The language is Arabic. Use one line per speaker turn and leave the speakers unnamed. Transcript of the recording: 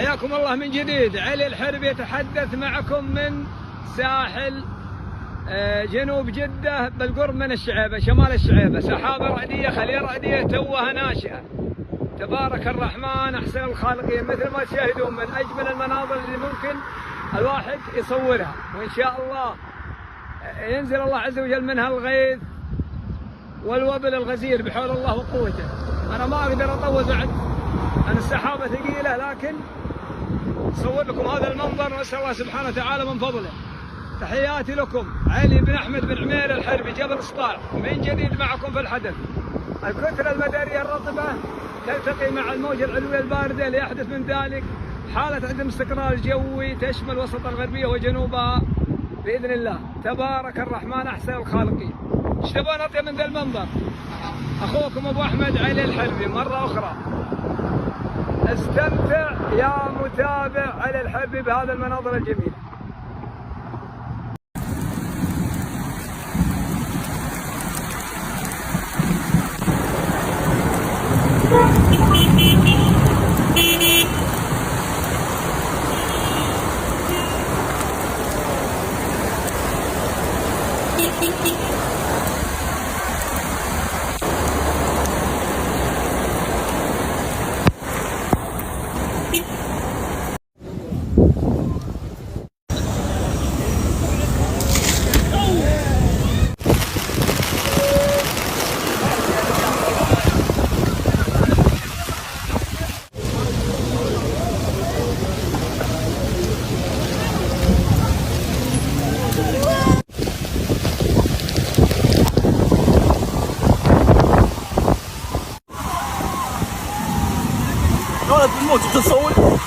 حياكم الله من جديد. علي الحربي يتحدث معكم من ساحل جنوب جدة بالقرب من الشعيبة، شمال الشعيبة. سحابة رعدية، خلية رعدية توها ناشئة. تبارك الرحمن أحسن الخالقين، مثل ما تشاهدون من أجمل المناظر اللي ممكن الواحد يصورها، وإن شاء الله ينزل الله عز وجل منها الغيث والوبل الغزير بحول الله وقوته. أنا ما أقدر أطول بعد، أنا السحابة ثقيلة، لكن أصور لكم هذا المنظر وأسأل الله سبحانه وتعالى من فضله. تحياتي لكم، علي بن أحمد بن عمير الحربي، جبل سطاع، من جديد معكم في الحدث. الكتلة المدارية الرطبة تلتقي مع الموجة العلوية الباردة، ليحدث من ذلك حالة عدم استقرار جوي تشمل وسط الغربية وجنوبها بإذن الله. تبارك الرحمن أحسن الخالقين. ايش تبون أطيب من ذا المنظر؟ أخوكم أبو أحمد علي الحربي مرة أخرى. استمتع يا متابع علي الحربي بهذا المناظر الجميلة.
الموت تصور